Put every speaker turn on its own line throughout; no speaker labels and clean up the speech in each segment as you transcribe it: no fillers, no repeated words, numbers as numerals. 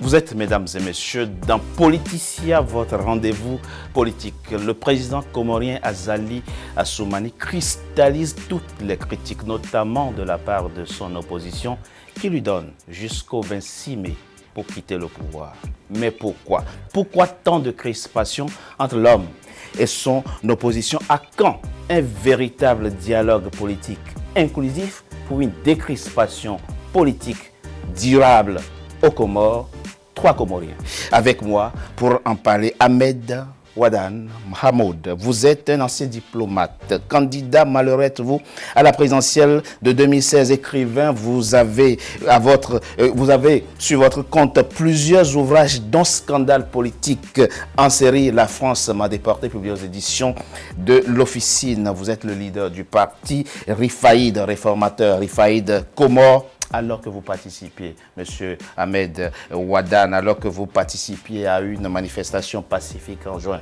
Vous êtes, mesdames et messieurs, dans Politicia, votre rendez-vous politique. Le président comorien Azali Assoumani cristallise toutes les critiques, notamment de la part de son opposition, qui lui donne jusqu'au 26 mai pour quitter le pouvoir. Mais pourquoi? Pourquoi tant de crispation entre l'homme et son opposition? À quand un véritable dialogue politique inclusif pour une décrispation politique durable aux Comores? Trois Comoriens. Avec moi, pour en parler, Ahmed Wadan Mahmoud. Vous êtes un ancien diplomate, candidat, malheureux êtes-vous, à la présidentielle de 2016, écrivain. Vous avez sur votre compte plusieurs ouvrages dont Scandale politique en série La France m'a déporté, publié aux éditions de l'Officine. Vous êtes le leader du parti Rifaïd, réformateur, Rifaïd Comores. Alors que vous participiez, Monsieur Ahmed Wadan, alors que vous participiez à une manifestation pacifique en juin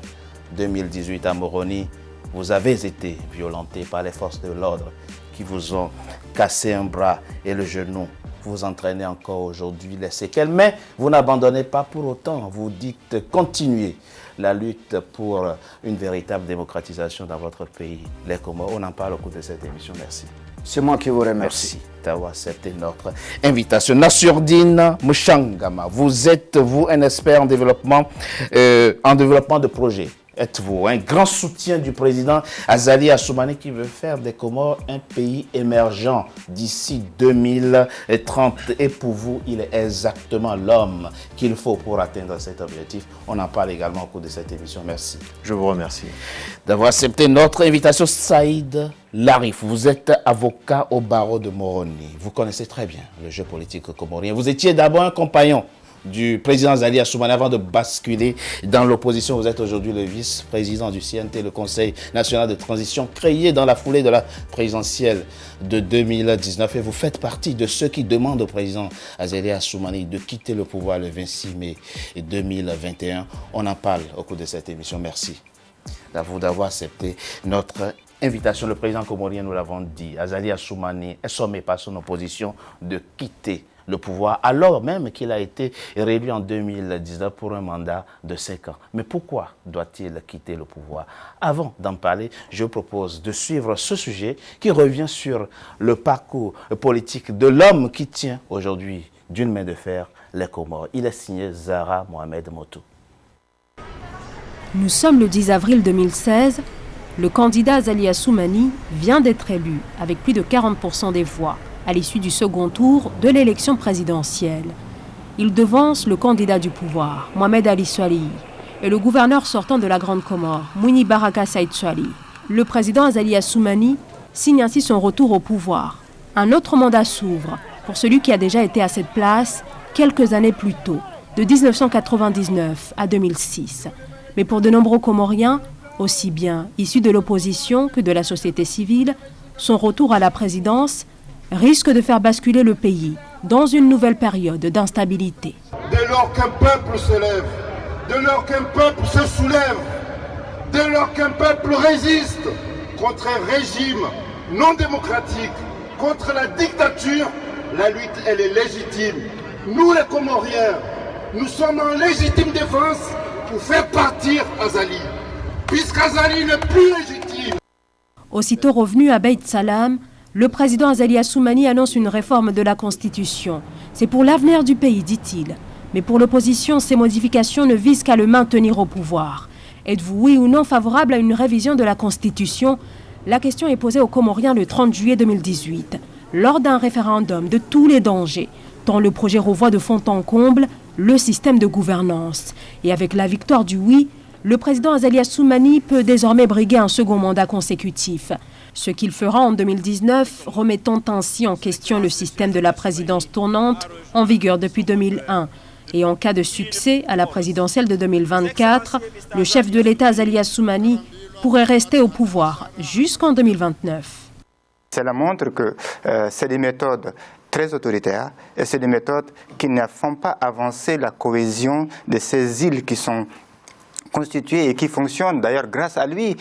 2018 à Moroni, vous avez été violenté par les forces de l'ordre qui vous ont cassé un bras et le genou. Vous entraînez encore aujourd'hui les séquelles, mais vous n'abandonnez pas pour autant. Vous dites continuer la lutte pour une véritable démocratisation dans votre pays, les Comores. On en parle au cours de cette émission. Merci.
C'est moi qui vous remercie.
Merci d'avoir accepté notre invitation. Nassourdine Mouchangama, vous êtes, un expert en développement de projets. Êtes-vous un grand soutien du président Azali Assoumani qui veut faire des Comores un pays émergent d'ici 2030? Et pour vous, il est exactement l'homme qu'il faut pour atteindre cet objectif. On en parle également au cours de cette émission. Merci.
Je vous remercie
d'avoir accepté notre invitation. Saïd Larif, vous êtes avocat au barreau de Moroni. Vous connaissez très bien le jeu politique comorien. Vous étiez d'abord un compagnon du président Azali Assoumani avant de basculer dans l'opposition. Vous êtes aujourd'hui le vice-président du CNT, le Conseil national de transition, créé dans la foulée de la présidentielle de 2019. Et vous faites partie de ceux qui demandent au président Azali Assoumani de quitter le pouvoir le 26 mai 2021. On en parle au cours de cette émission. Merci d'avoir accepté notre invitation. Le président comorien, nous l'avons dit, Azali Assoumani est sommé par son opposition de quitter le pouvoir, alors même qu'il a été réélu en 2019 pour un mandat de 5 ans. Mais pourquoi doit-il quitter le pouvoir? Avant d'en parler, je vous propose de suivre ce sujet qui revient sur le parcours politique de l'homme qui tient aujourd'hui d'une main de fer les Comores. Il est signé Zahra Mohamed Motou.
Nous sommes le 10 avril 2016. Le candidat Azali Assoumani vient d'être élu avec plus de 40% des voix à l'issue du second tour de l'élection présidentielle. Il devance le candidat du pouvoir, Mohamed Ali Soalihi, et le gouverneur sortant de la Grande Comore, Mouni Baraka Saïd Soalihi. Le président Azali Assoumani signe ainsi son retour au pouvoir. Un autre mandat s'ouvre pour celui qui a déjà été à cette place quelques années plus tôt, de 1999 à 2006. Mais pour de nombreux Comoriens, aussi bien issus de l'opposition que de la société civile, son retour à la présidence risque de faire basculer le pays dans une nouvelle période d'instabilité.
Dès lors qu'un peuple se lève, dès lors qu'un peuple se soulève, dès lors qu'un peuple résiste contre un régime non démocratique, contre la dictature, la lutte, elle est légitime. Nous, les Comoriens, nous sommes en légitime défense pour faire partir Azali, puisqu'Azali n'est plus légitime.
Aussitôt revenu à Beit Salam, le président Azali Assoumani annonce une réforme de la Constitution. C'est pour l'avenir du pays, dit-il. Mais pour l'opposition, ces modifications ne visent qu'à le maintenir au pouvoir. Êtes-vous, oui ou non, favorable à une révision de la Constitution? La question est posée aux Comoriens le 30 juillet 2018, lors d'un référendum de tous les dangers, tant le projet revoit de fond en comble le système de gouvernance. Et avec la victoire du oui, le président Azali Assoumani peut désormais briguer un second mandat consécutif. Ce qu'il fera en 2019, remettant ainsi en question le système de la présidence tournante en vigueur depuis 2001. Et en cas de succès à la présidentielle de 2024, le chef de l'État Azali Assoumani pourrait rester au pouvoir jusqu'en 2029.
Cela montre que c'est des méthodes très autoritaires et c'est des méthodes qui ne font pas avancer la cohésion de ces îles qui sont constituées et qui fonctionnent d'ailleurs grâce à lui.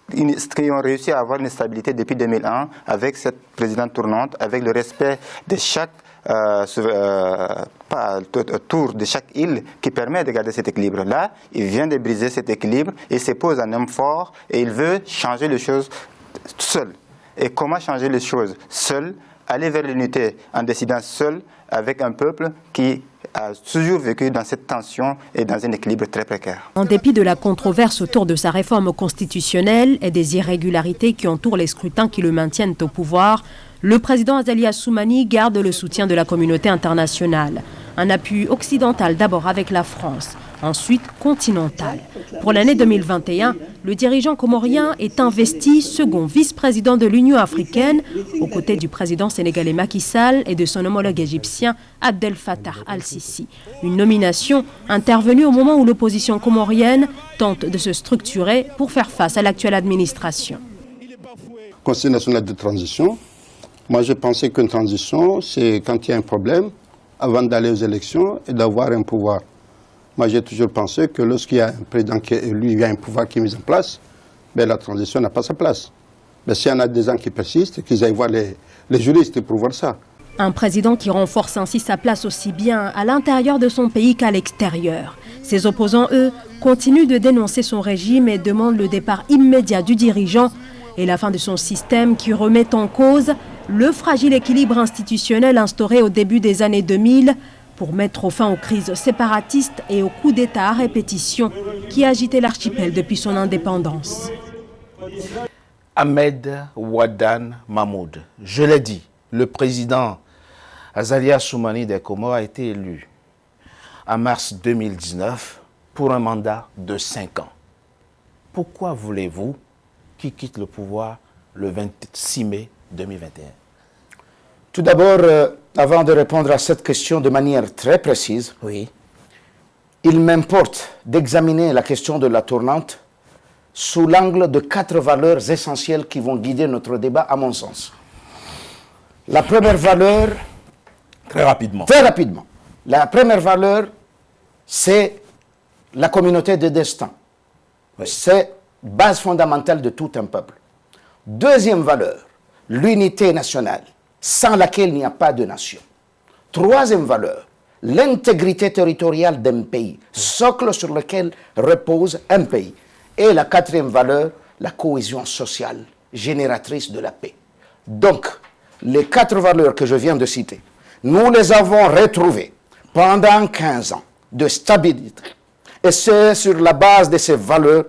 qui ont réussi à avoir une stabilité depuis 2001 avec cette présidente tournante, avec le respect de chaque tour de chaque île qui permet de garder cet équilibre. Là, il vient de briser cet équilibre et se pose un homme fort et il veut changer les choses seul. Et comment changer les choses seul? Aller vers l'unité en décidant seul avec un peuple qui a toujours vécu dans cette tension et dans un équilibre très précaire.
En dépit de la controverse autour de sa réforme constitutionnelle et des irrégularités qui entourent les scrutins qui le maintiennent au pouvoir, le président Azali Assoumani garde le soutien de la communauté internationale. Un appui occidental d'abord avec la France, ensuite continental. Pour l'année 2021, le dirigeant comorien est investi second vice-président de l'Union africaine, aux côtés du président sénégalais Macky Sall et de son homologue égyptien Abdel Fattah al-Sisi. Une nomination intervenue au moment où l'opposition comorienne tente de se structurer pour faire face à l'actuelle administration.
Conseil national de transition, moi je pensais qu'une transition, c'est quand il y a un problème, avant d'aller aux élections et d'avoir un pouvoir. Moi, j'ai toujours pensé que lorsqu'il y a un président qui est élu, il y a un pouvoir qui est mis en place, ben, la transition n'a pas sa place. Mais s'il y en a des gens qui persistent, qu'ils aillent voir les juristes pour voir ça.
Un président qui renforce ainsi sa place aussi bien à l'intérieur de son pays qu'à l'extérieur. Ses opposants, eux, continuent de dénoncer son régime et demandent le départ immédiat du dirigeant et la fin de son système qui remet en cause le fragile équilibre institutionnel instauré au début des années 2000 pour mettre fin aux crises séparatistes et aux coups d'État à répétition qui agitaient l'archipel depuis son indépendance.
Ahmed Wadan Mahmoud, je l'ai dit, le président Azali Assoumani des Comores a été élu en mars 2019 pour un mandat de 5 ans. Pourquoi voulez-vous qu'il quitte le pouvoir le 26 mai 2021?
Tout d'abord, avant de répondre à cette question de manière très précise,
Oui.
il m'importe d'examiner la question de la tournante sous l'angle de 4 valeurs essentielles qui vont guider notre débat, à mon sens. La première valeur,
Très rapidement.
la première valeur, c'est la communauté de destin. C'est base fondamentale de tout un peuple. Deuxième valeur, l'unité nationale, sans laquelle il n'y a pas de nation. Troisième valeur, l'intégrité territoriale d'un pays, socle sur lequel repose un pays. Et la quatrième valeur, la cohésion sociale, génératrice de la paix. Donc, les 4 valeurs que je viens de citer, nous les avons retrouvées pendant 15 ans de stabilité. Et c'est sur la base de ces valeurs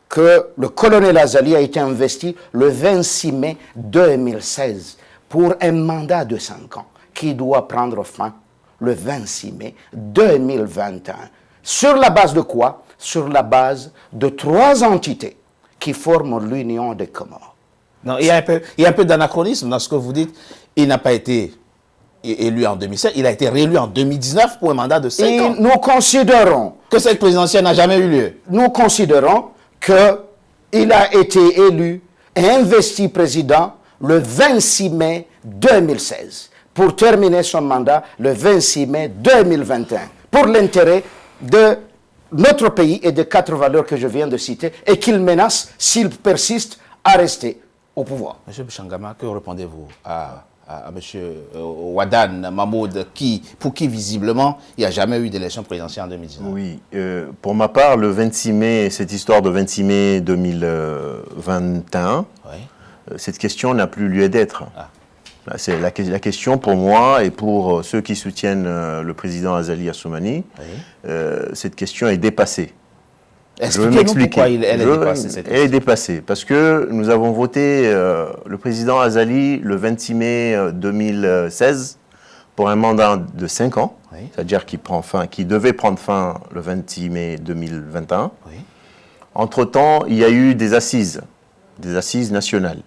que le colonel Azali a été investi le 26 mai 2016 pour un mandat de 5 ans qui doit prendre fin le 26 mai 2021. Sur la base de quoi? Sur la base de 3 entités qui forment l'Union des Comores.
Non, il y a un peu d'anachronisme dans ce que vous dites. Il n'a pas été élu en 2007, il a été réélu en 2019 pour un mandat de 5 ans.
Nous considérons
Que cette présidentielle n'a jamais eu lieu.
Nous considérons qu'il a été élu et investi président le 26 mai 2016 pour terminer son mandat le 26 mai 2021 pour l'intérêt de notre pays et des 4 valeurs que je viens de citer et qu'il menace s'il persiste à rester au pouvoir.
Monsieur Bishangama, que répondez-vous à Monsieur Wadan Mahmoud, pour qui visiblement il n'y a jamais eu d'élection présidentielle en 2019?
Oui, pour ma part, le 26 mai, cette histoire de 26 mai 2021,
Oui.
cette question n'a plus lieu d'être.
Ah.
C'est la question pour moi et pour ceux qui soutiennent le président Azali Assoumani, cette question est dépassée.
Expliquez-nous pourquoi elle est dépassée, cette
Elle est dépassée parce que nous avons voté le président Azali le 26 mai 2016 pour un mandat de 5 ans, c'est-à-dire qui devait prendre fin le 26 mai 2021.
Oui.
Entre-temps, il y a eu des assises nationales.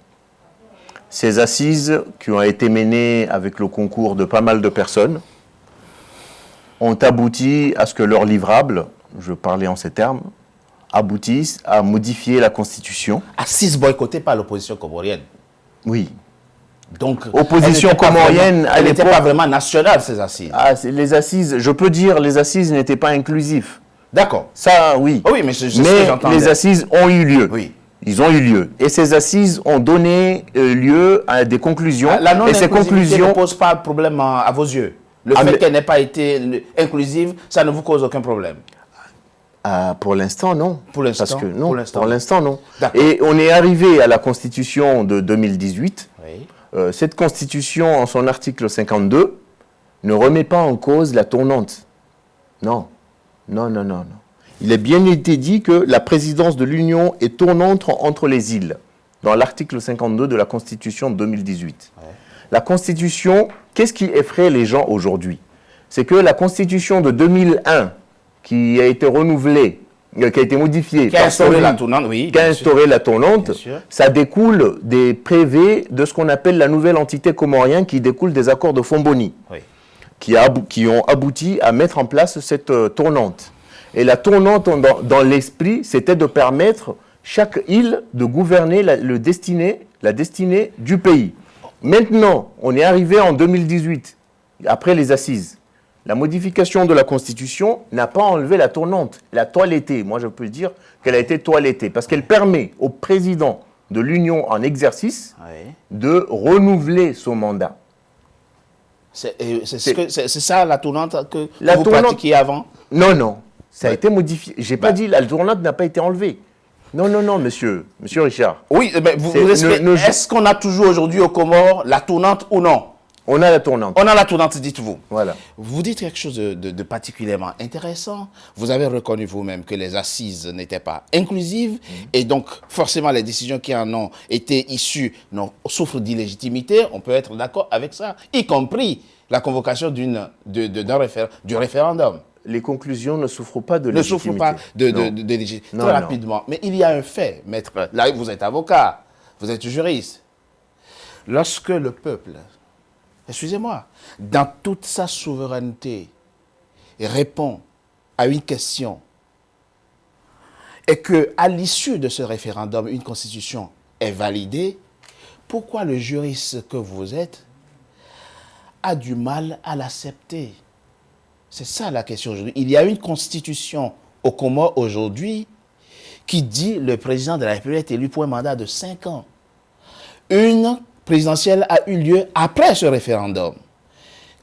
Ces assises, qui ont été menées avec le concours de pas mal de personnes, ont abouti à ce que leur livrable, je parlais en ces termes, aboutissent à modifier la Constitution.
Assises boycottées par l'opposition comorienne.
Oui.
Donc,
Opposition comorienne,
elle n'était pas vraiment nationale, ces assises.
Les assises, je peux dire, les assises n'étaient pas inclusives.
D'accord.
Ça, oui.
Oh oui, mais c'est ce que
Mais
j'entendais.
les assises ont eu lieu.
Oui.
Ils ont eu lieu. Et ces assises ont donné lieu à des conclusions.
La
et ces
non-inclusivité
conclusions
ne pose pas de problème à vos yeux. Le fait qu'elle n'ait pas été inclusive, ça ne vous cause aucun problème.
Pour l'instant, non.
Pour l'instant,
Parce que non.
pour
Pour l'instant, non.
D'accord.
Et on est arrivé à la Constitution de 2018.
Oui.
Cette Constitution, en son article 52, ne remet pas en cause la tournante. Non. Non, non, non, non. Il a bien été dit que la présidence de l'Union est tournante entre les îles, dans l'article 52 de la Constitution de 2018. Ouais. La Constitution, qu'est-ce qui effraie les gens aujourd'hui? C'est que la Constitution de 2001, qui a été renouvelée, qui a été modifiée,
qui a instauré la tournante, oui,
qui a instauré la tournante, ça découle des prévets de ce qu'on appelle la nouvelle entité comorienne, qui découle des accords de Fomboni, oui, qui ont abouti à mettre en place cette tournante. Et la tournante dans l'esprit, c'était de permettre chaque île de gouverner la destinée du pays. Maintenant, on est arrivé en 2018, après les assises. La modification de la Constitution n'a pas enlevé la tournante, la toilettée. Moi, je peux dire qu'elle a été toilettée, parce qu'elle permet au président de l'Union en exercice de renouveler son mandat.
C'est ça la tournante que vous pratiquiez avant?
Non, non. Ça a été modifié. Je n'ai pas dit la tournante n'a pas été enlevée. Non, non, non, monsieur Richard.
Oui, mais est-ce qu'on a toujours aujourd'hui aux Comores la tournante ou non?
On a la tournante.
On a la tournante, dites-vous.
Voilà.
Vous dites quelque chose de particulièrement intéressant. Vous avez reconnu vous-même que les assises n'étaient pas inclusives et donc forcément les décisions qui en ont été issues souffrent d'illégitimité. On peut être d'accord avec ça, y compris la convocation du référendum.
Les conclusions ne souffrent pas de légitimité.
Ne souffrent pas de légitimité. Très rapidement. Mais il y a un fait, maître. Là, vous êtes avocat, vous êtes juriste. Lorsque le peuple, excusez-moi, dans toute sa souveraineté, répond à une question et qu'à l'issue de ce référendum, une constitution est validée, pourquoi le juriste que vous êtes a du mal à l'accepter? C'est ça la question aujourd'hui. Il y a une constitution aux Comores aujourd'hui qui dit que le président de la République est élu pour un mandat de 5 ans. Une présidentielle a eu lieu après ce référendum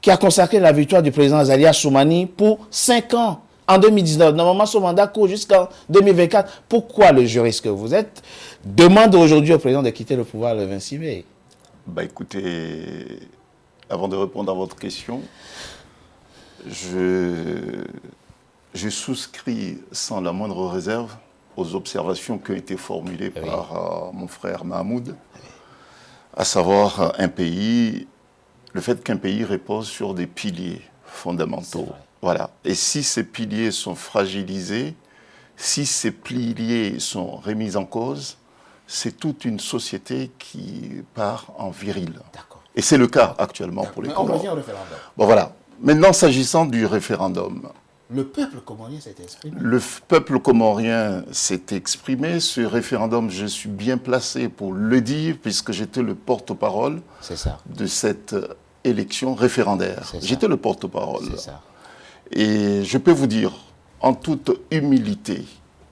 qui a consacré la victoire du président Azali Assoumani pour 5 ans en 2019. Normalement, son mandat court jusqu'en 2024. Pourquoi le juriste que vous êtes demande aujourd'hui au président de quitter le pouvoir le 26 mai?
Écoutez, avant de répondre à votre question, je souscris sans la moindre réserve aux observations qui ont été formulées par mon frère Mahmoud, à savoir le fait qu'un pays repose sur des piliers fondamentaux. Voilà. Et si ces piliers sont fragilisés, si ces piliers sont remis en cause, c'est toute une société qui part en viril. Et c'est le cas actuellement pour les Comores.
On revient au référendum.
Bon, voilà. Maintenant, s'agissant du référendum,
le peuple comorien s'est exprimé.
Le peuple comorien s'est exprimé. Ce référendum, je suis bien placé pour le dire, puisque j'étais le porte-parole de cette élection référendaire. J'étais le porte-parole. Et je peux vous dire, en toute humilité,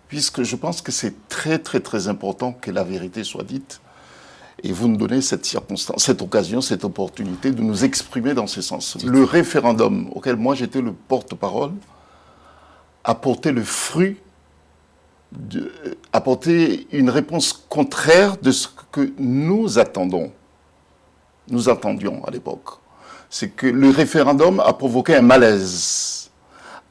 puisque je pense que c'est très, très, très important que la vérité soit dite, et vous nous donnez cette circonstance, cette occasion, cette opportunité de nous exprimer dans ce sens. Le référendum auquel moi j'étais le porte-parole a porté le fruit, a porté une réponse contraire de ce que nous attendions à l'époque. C'est que le référendum a provoqué un malaise.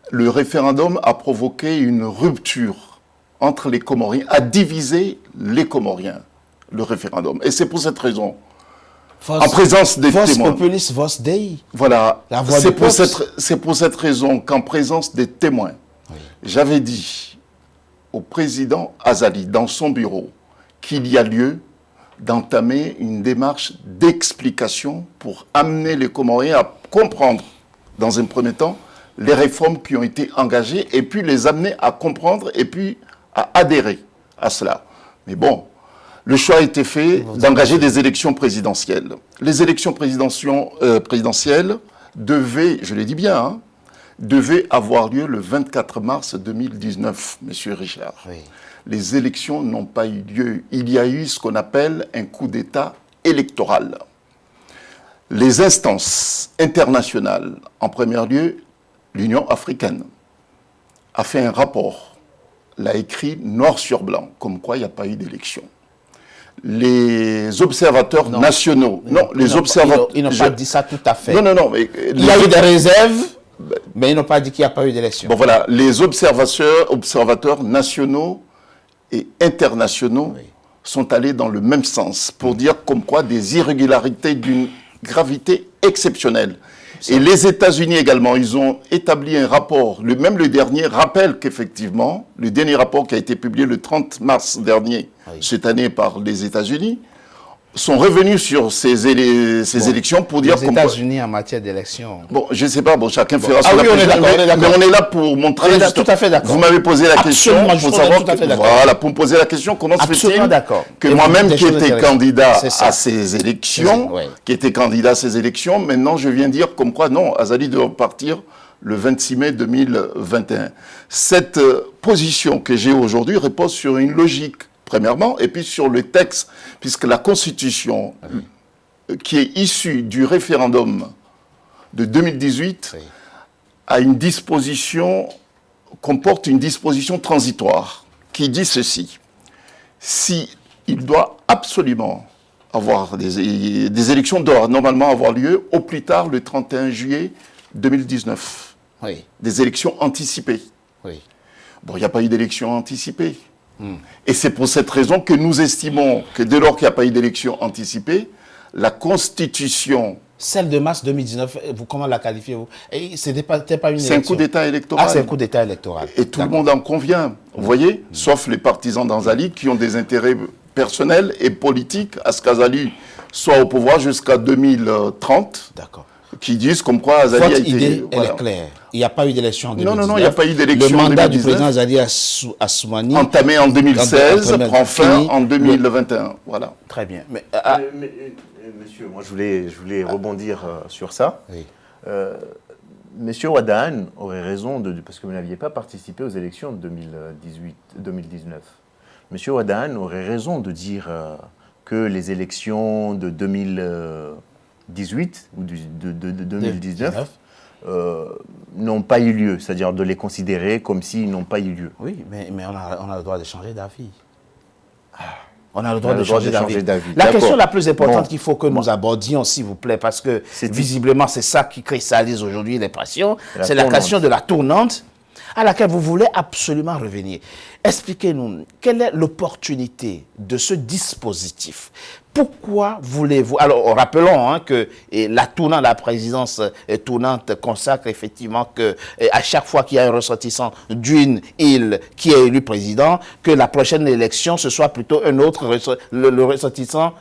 Le référendum a provoqué une rupture entre les Comoriens, a divisé les Comoriens. Le référendum. Et c'est pour cette raison, en présence des témoins.
Populis vos Dei.
Voilà, c'est pour cette raison qu'en présence des témoins, j'avais dit au président Azali, dans son bureau, qu'il y a lieu d'entamer une démarche d'explication pour amener les Comoriens à comprendre, dans un premier temps, les réformes qui ont été engagées, et puis les amener à comprendre, et puis à adhérer à cela. Mais bon, le choix a été fait d'engager des élections présidentielles. Les élections présidentielles devaient, je le dis bien, devaient avoir lieu le 24 mars 2019, Monsieur Richard.
les élections n'ont pas eu lieu. Il y a eu ce qu'on appelle un coup d'État électoral. Les instances internationales, en premier lieu, l'Union africaine, a fait un rapport, l'a écrit noir sur blanc, comme quoi il n'y a pas eu d'élection. Les observateurs nationaux...
Ils n'ont pas dit ça tout à fait.
Non. Mais,
il y a eu des réserves, mais ils n'ont pas dit qu'il n'y a pas eu d'élection.
Bon voilà, les observateurs nationaux et internationaux sont allés dans le même sens pour dire comme quoi des irrégularités d'une gravité exceptionnelle. Et les États-Unis également, ils ont établi un rapport, même le dernier rappelle qu'effectivement, le dernier rapport qui a été publié le 30 mars dernier, cette année par les États-Unis, sont revenus sur ces élections pour dire...
Les États-Unis en matière d'élection...
Bon, je ne sais pas, chacun fera son
oui, on est d'accord.
Mais on est là pour montrer...
On est tout à fait d'accord.
Vous m'avez posé la question pour savoir...
Voilà,
pour me poser la question, comment se fait-il
que
moi-même qui étais candidat à ces élections, maintenant je viens dire comme quoi, non, Azali doit partir le 26 mai 2021. Cette position que j'ai aujourd'hui repose sur une logique, premièrement, et puis sur le texte, puisque la Constitution, qui est issue du référendum de 2018, a une disposition, comporte une disposition transitoire, qui dit ceci. Si il doit absolument avoir des élections doivent normalement avoir lieu au plus tard le 31 juillet 2019.
Oui.
Des élections anticipées.
Oui.
Bon, il n'y a pas eu d'élections anticipées. Et c'est pour cette raison que nous estimons que dès lors qu'il n'y a pas eu d'élection anticipée, la Constitution...
Celle de mars 2019, comment la qualifiez-vous? Ce n'était pas une élection.
C'est un coup d'État électoral.
Ah, c'est un coup d'État électoral.
Et tout le monde en convient, vous voyez, sauf les partisans d'Azali qui ont des intérêts personnels et politiques à ce qu'Azali soit au pouvoir jusqu'à 2030.
D'accord.
Qui disent comme quoi Azali
Votre
a été...
idée, elle est claire. Il n'y a pas eu d'élection en 2019.
Non, il n'y a pas eu d'élection en 2019.
Le mandat du président Azali Assoumani...
entamé en 2016, prend fin en 2021. Voilà.
Très bien.
Monsieur, moi je voulais rebondir sur ça.
Oui.
Monsieur Ouadane aurait raison, parce que vous n'aviez pas participé aux élections de 2019. Monsieur Ouadane aurait raison de dire que les élections de 2018 ou de 2019 n'ont pas eu lieu, c'est-à-dire de les considérer comme s'ils n'ont pas eu lieu.
Oui, mais on a le droit de changer d'avis. On a le droit de changer d'avis. La question la plus importante qu'il faut que nous abordions, s'il vous plaît, parce que visiblement c'est ça qui cristallise aujourd'hui les passions, c'est la question de la tournante à laquelle vous voulez absolument revenir. Expliquez-nous, quelle est l'opportunité de ce dispositif? Pourquoi voulez-vous... Alors, rappelons que la tournante, la présidence tournante consacre effectivement que à chaque fois qu'il y a un ressortissant d'une île qui est élu président, que la prochaine élection, ce soit plutôt un autre, un ressortissant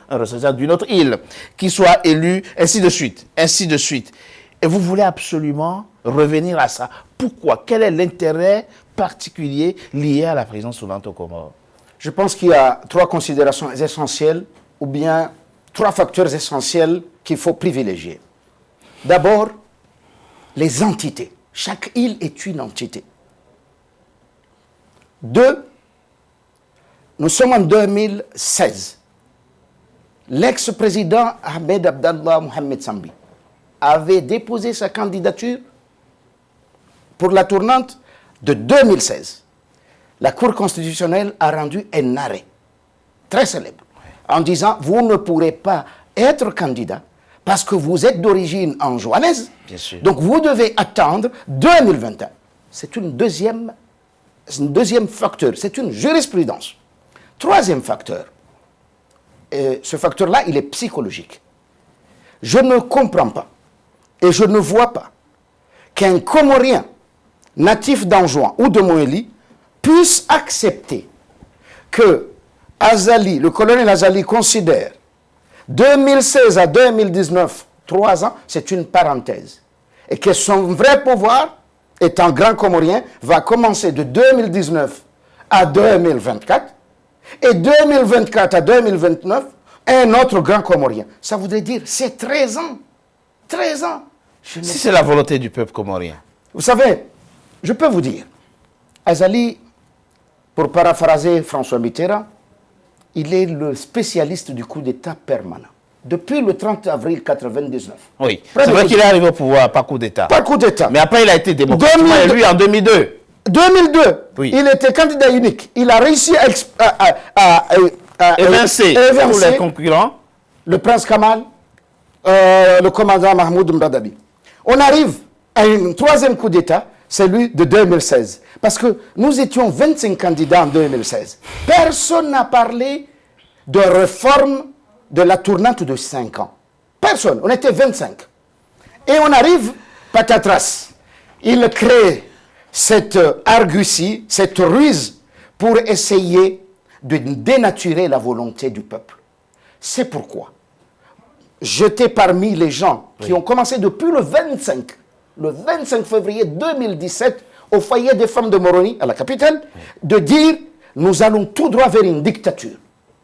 d'une autre île, qui soit élu, ainsi de suite, ainsi de suite. Et vous voulez absolument revenir à ça. Pourquoi? Quel est l'intérêt particulier lié à la présidence tournante aux Comores?
Je pense qu'il y a trois considérations essentielles, ou bien trois facteurs essentiels qu'il faut privilégier. D'abord, les entités. Chaque île est une entité. Deux, nous sommes en 2016. L'ex-président Ahmed Abdallah Mohamed Sambi avait déposé sa candidature pour la tournante de 2016. La Cour constitutionnelle a rendu un arrêt très célèbre en disant « Vous ne pourrez pas être candidat parce que vous êtes d'origine anjouanaise, donc vous devez attendre 2021. » C'est un deuxième facteur, c'est une jurisprudence. Troisième facteur, ce facteur-là, il est psychologique. Je ne comprends pas et je ne vois pas qu'un Comorien natif d'Anjouan ou de Moélie puisse accepter que Azali, le colonel Azali considère 2016 à 2019, 3 ans, c'est une parenthèse. Et que son vrai pouvoir, étant grand Comorien, va commencer de 2019 à 2024 et 2024 à 2029, un autre grand Comorien. Ça voudrait dire, c'est 13 ans. 13 ans.
Si c'est la volonté du peuple comorien.
Vous savez, je peux vous dire, Azali, pour paraphraser François Mitterrand, il est le spécialiste du coup d'État permanent. Depuis le 30 avril 1999.
Oui, c'est vrai qu'il est arrivé au pouvoir par coup d'État.
Par coup d'État.
Mais après, il a été démocratiquement élu en 2002.
2002,
oui.
Il était candidat unique. Il a réussi à
évincer tous les concurrents.
Le prince Kamal, le commandant Mahmoud Mbadabi. On arrive à un troisième coup d'État, celui de 2016. Parce que nous étions 25 candidats en 2016. Personne n'a parlé de réforme de la tournante de 5 ans. Personne. On était 25. Et on arrive, patatras. Il crée cette argutie, cette ruse pour essayer de dénaturer la volonté du peuple. C'est pourquoi, j'étais parmi les gens qui ont commencé depuis le 25 février 2017, au foyer des femmes de Moroni, à la capitale, de dire « nous allons tout droit vers une dictature ».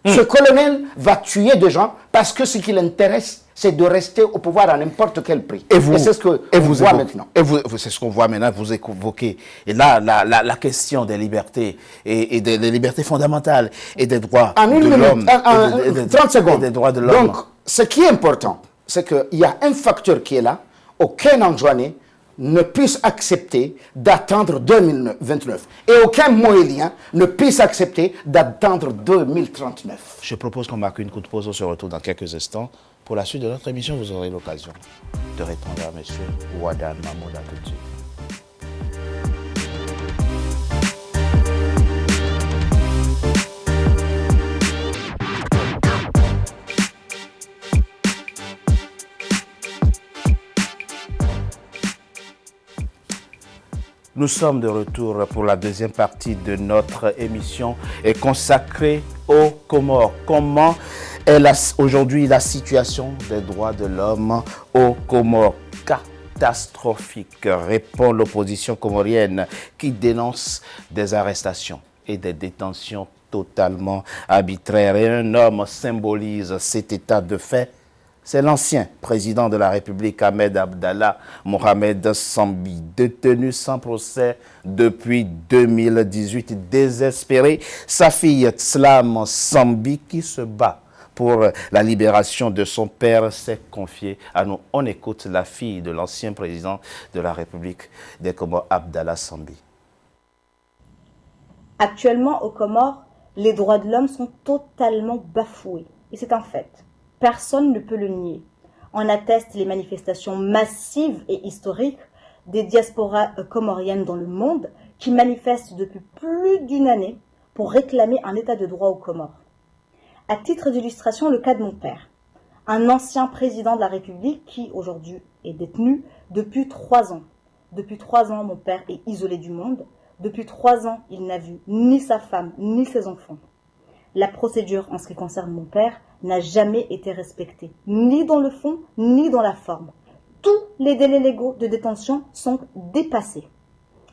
Ce colonel va tuer des gens parce que ce qui l'intéresse, c'est de rester au pouvoir à n'importe quel prix. Et c'est ce qu'on voit maintenant.
Et c'est ce qu'on voit maintenant, vous évoquez. Et là, la question des libertés, et des libertés fondamentales, et des droits de l'homme.
30 secondes.
Des droits de l'homme.
Donc, ce qui est important, c'est qu'il y a un facteur qui est là, aucun Anjouanais ne puisse accepter d'attendre 2029. Et aucun Moélien ne puisse accepter d'attendre 2039.
Je propose qu'on marque une courte pause. On se retrouve dans quelques instants. Pour la suite de notre émission, vous aurez l'occasion de répondre à M. Ouadan Mahmouda tout de suite. Nous sommes de retour pour la deuxième partie de notre émission consacrée aux Comores. Comment est aujourd'hui la situation des droits de l'homme aux Comores? Catastrophique, répond l'opposition comorienne qui dénonce des arrestations et des détentions totalement arbitraires. Et un homme symbolise cet état de fait. C'est l'ancien président de la République, Ahmed Abdallah Mohamed Sambi, détenu sans procès depuis 2018, désespéré. Sa fille Tslam Sambi, qui se bat pour la libération de son père, s'est confiée à nous. On écoute la fille de l'ancien président de la République des Comores, Abdallah Sambi.
Actuellement, aux Comores, les droits de l'homme sont totalement bafoués. Et c'est un fait. Personne ne peut le nier. En attestent les manifestations massives et historiques des diasporas comoriennes dans le monde qui manifestent depuis plus d'une année pour réclamer un état de droit aux Comores. À titre d'illustration, le cas de mon père, un ancien président de la République qui aujourd'hui est détenu depuis 3 ans. Depuis 3 ans, mon père est isolé du monde. Depuis 3 ans, il n'a vu ni sa femme ni ses enfants. La procédure en ce qui concerne mon père n'a jamais été respectée, ni dans le fond, ni dans la forme. Tous les délais légaux de détention sont dépassés.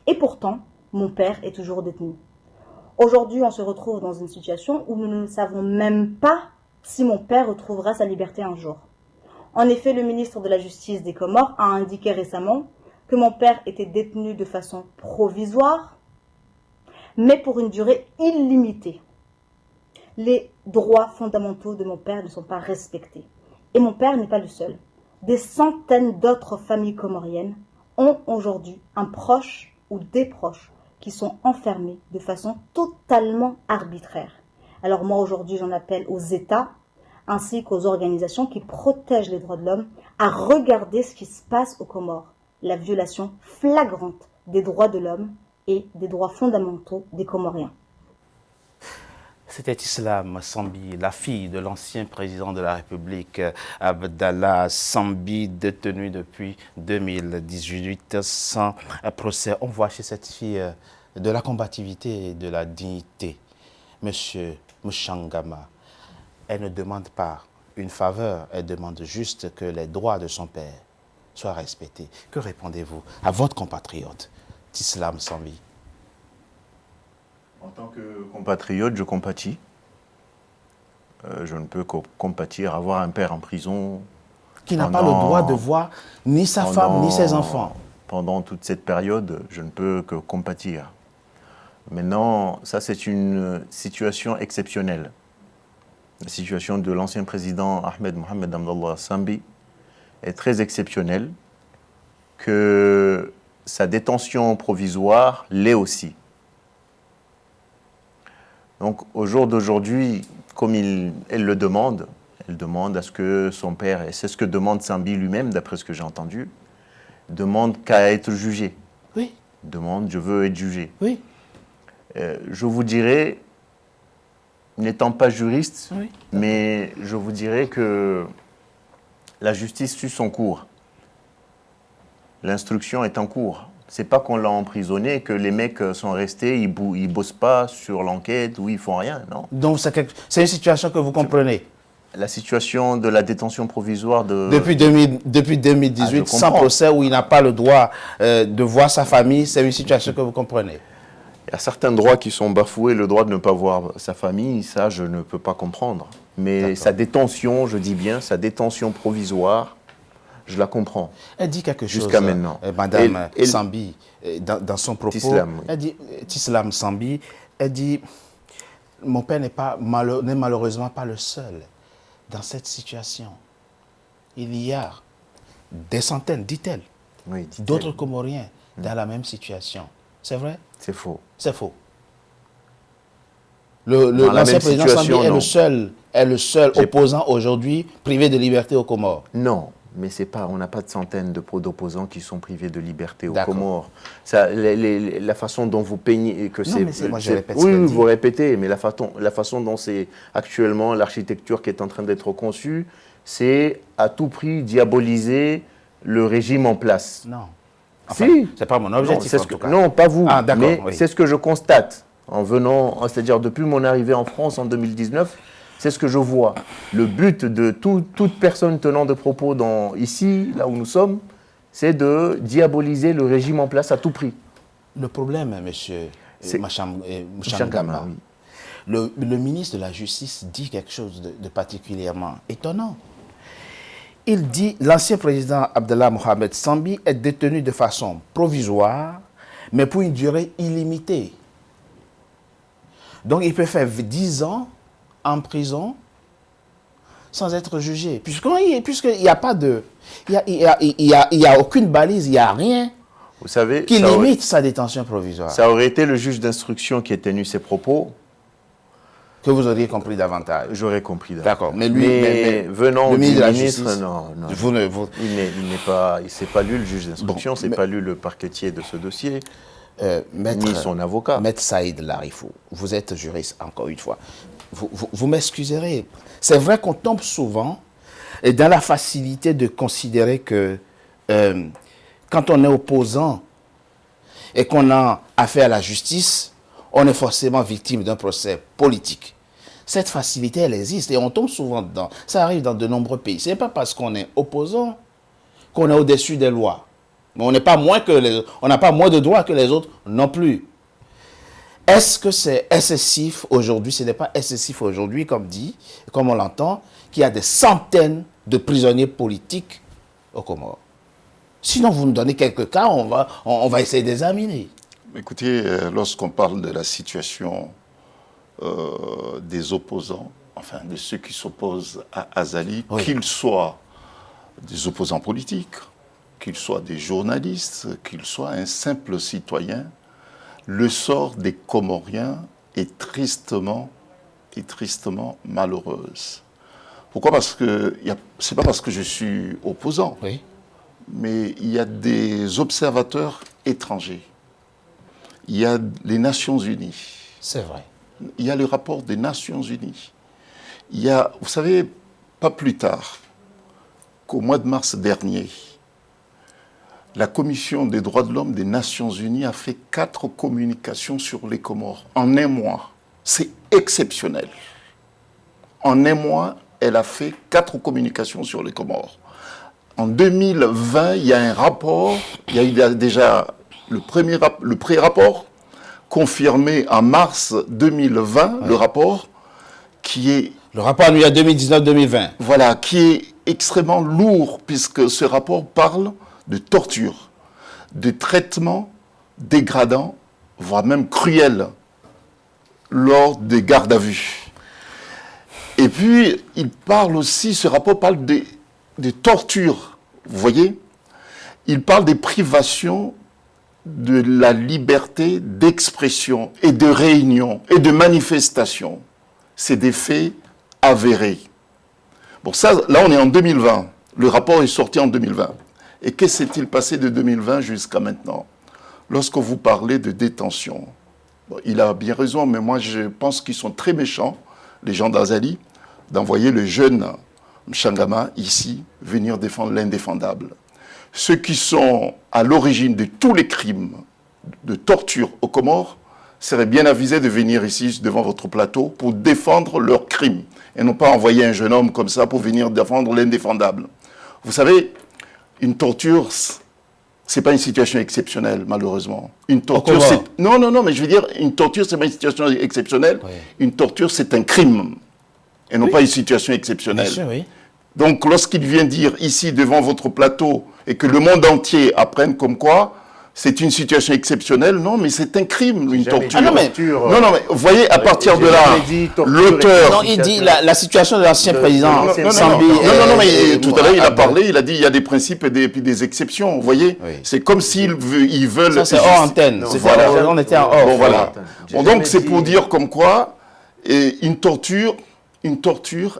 Et pourtant, mon père est toujours détenu. Aujourd'hui, on se retrouve dans une situation où nous ne savons même pas si mon père retrouvera sa liberté un jour. En effet, le ministre de la Justice des Comores a indiqué récemment que mon père était détenu de façon provisoire, mais pour une durée illimitée. Les droits fondamentaux de mon père ne sont pas respectés. Et mon père n'est pas le seul. Des centaines d'autres familles comoriennes ont aujourd'hui un proche ou des proches qui sont enfermés de façon totalement arbitraire. Alors moi aujourd'hui j'en appelle aux États ainsi qu'aux organisations qui protègent les droits de l'homme à regarder ce qui se passe aux Comores. La violation flagrante des droits de l'homme et des droits fondamentaux des Comoriens.
C'était Islam Sambi, la fille de l'ancien président de la République, Abdallah Sambi, détenu depuis 2018 sans procès. On voit chez cette fille de la combativité et de la dignité. Monsieur Mouchangama, elle ne demande pas une faveur, elle demande juste que les droits de son père soient respectés. Que répondez-vous à votre compatriote, Islam Sambi?
En tant que compatriote, je compatis. Je ne peux que compatir, avoir un père en prison.
Qui n'a pas le droit de voir ni sa femme, ni ses enfants.
Pendant toute cette période, je ne peux que compatir. Maintenant, ça c'est une situation exceptionnelle. La situation de l'ancien président Ahmed Mohamed Abdallah Sambi est très exceptionnelle, que sa détention provisoire l'est aussi. Donc au jour d'aujourd'hui, comme elle le demande, elle demande à ce que son père, et c'est ce que demande Sambi lui-même, d'après ce que j'ai entendu, demande qu'à être jugé.
Oui.
Demande, je veux être jugé.
Oui.
Je vous dirais, n'étant pas juriste,
Oui.
mais je vous dirais que la justice suit son cours. L'instruction est en cours. C'est pas qu'on l'a emprisonné, que les mecs sont restés, ils bossent pas sur l'enquête ou ils font rien, non.
Donc c'est une situation que vous comprenez.
La situation de la détention provisoire de...
Depuis 2018, sans procès, où il n'a pas le droit de voir sa famille, c'est une situation que vous comprenez.
Il y a certains droits qui sont bafoués, le droit de ne pas voir sa famille, ça je ne peux pas comprendre. Mais sa détention, je dis bien, sa détention provisoire, je la comprends.
Elle dit quelque chose,
jusqu'à maintenant.
Madame Sambi, dans son propos,
Tislam, oui.
elle dit, Tislam Sambi, elle dit, mon père n'est malheureusement pas le seul dans cette situation. Il y a des centaines, dit-elle,
oui,
d'autres Comoriens dans la même situation. C'est vrai?
C'est faux.
C'est faux. L'ancien président Sambi est le seul opposant aujourd'hui privé de liberté aux Comores.
Non, mais c'est pas, on n'a pas de centaines d'opposants qui sont privés de liberté aux Comores. Ça, la façon dont vous peignez que c'est...
Non, mais moi je répète
oui, vous répétez, mais la façon dont c'est actuellement l'architecture qui est en train d'être conçue, c'est à tout prix diaboliser le régime en place.
Non. Enfin,
si.
C'est pas mon objectif, en tout cas.
Non, pas vous,
ah,
mais
oui.
c'est ce que je constate en venant, c'est-à-dire depuis mon arrivée en France en 2019, c'est ce que je vois. Le but de toute personne tenant de propos ici, là où nous sommes, c'est de diaboliser le régime en place à tout prix.
Le problème, monsieur Machangama,
oui.
le ministre de la Justice dit quelque chose de particulièrement étonnant. Il dit, l'ancien président Abdallah Mohamed Sambi est détenu de façon provisoire, mais pour une durée illimitée. Donc il peut faire 10 ans en sans être jugé. Puisqu'il n'y a pas de... Il y a aucune balise, il n'y a rien
vous savez,
qui limite sa détention provisoire.
Ça aurait été le juge d'instruction qui ait tenu ses propos.
Que vous auriez compris davantage.
J'aurais compris davantage.
D'accord. Mais lui,
venant
le
du
ministre,
ministre, non. Il ne s'est pas lu le juge d'instruction, il ne s'est pas lu le parquetier de ce dossier, ni son avocat.
Maître Saïd Larifou, vous êtes juriste, encore une fois. Vous m'excuserez. C'est vrai qu'on tombe souvent dans la facilité de considérer que quand on est opposant et qu'on a affaire à la justice, on est forcément victime d'un procès politique. Cette facilité, elle existe et on tombe souvent dedans. Ça arrive dans de nombreux pays. Ce n'est pas parce qu'on est opposant qu'on est au-dessus des lois. Mais on n'a pas moins de droits que les autres non plus. Est-ce que c'est excessif aujourd'hui? Ce n'est pas excessif aujourd'hui, comme on l'entend, qu'il y a des centaines de prisonniers politiques aux Comores. Sinon, vous nous donnez quelques cas, on va essayer d'examiner.
Écoutez, lorsqu'on parle de la situation des opposants, enfin de ceux qui s'opposent à Azali, oui, qu'ils soient des opposants politiques, qu'ils soient des journalistes, qu'ils soient un simple citoyen, le sort des Comoriens est tristement malheureuse. Pourquoi? Parce que c'est pas parce que je suis opposant, oui, mais il y a des observateurs étrangers. Il y a les Nations Unies.
C'est vrai.
Il y a le rapport des Nations Unies. Il y a, vous savez, pas plus tard qu'au mois de mars dernier, la Commission des droits de l'homme des Nations Unies a fait 4 communications sur les Comores en un mois. C'est exceptionnel. En un mois, elle a fait 4 communications sur les Comores. En 2020, il y a un rapport, il y a déjà le pré-rapport confirmé en mars 2020, oui, le rapport qui est...
Le rapport annuel 2019-2020.
Voilà, qui est extrêmement lourd puisque ce rapport parle de torture, de traitement dégradant voire même cruel, lors des gardes à vue. Et puis, il parle aussi, ce rapport parle des tortures, vous voyez? Il parle des privations de la liberté d'expression et de réunion et de manifestation. C'est des faits avérés. Bon, ça, là, on est en 2020. Le rapport est sorti en 2020. Et que s'est-il passé de 2020 jusqu'à maintenant? Lorsque vous parlez de détention, bon, il a bien raison, mais moi, je pense qu'ils sont très méchants, les gens d'Azali, d'envoyer le jeune Mchangama ici venir défendre l'indéfendable. Ceux qui sont à l'origine de tous les crimes de torture aux Comores seraient bien avisés de venir ici devant votre plateau pour défendre leurs crimes et non pas envoyer un jeune homme comme ça pour venir défendre l'indéfendable. Vous savez, une torture, c'est pas une situation exceptionnelle, malheureusement. Une torture, c'est... Non, mais je veux dire, une torture, c'est pas une situation exceptionnelle. Oui. Une torture, c'est un crime et non pas une situation exceptionnelle. Bien sûr, oui. Donc, lorsqu'il vient dire ici, devant votre plateau, et que le monde entier apprenne comme quoi c'est une situation exceptionnelle, non, mais c'est un crime, une torture.
Non, mais
vous voyez, à partir de là, l'auteur...
Non, il dit la situation de l'ancien président Sambi...
Non, mais tout à l'heure, il a parlé, il a dit il y a des principes et des exceptions, vous voyez. Oui. C'est comme s'ils veulent...
Ça, c'est hors antenne.
Voilà.
On était en hors.
Bon, voilà. Bon, donc, c'est pour dire comme quoi une torture,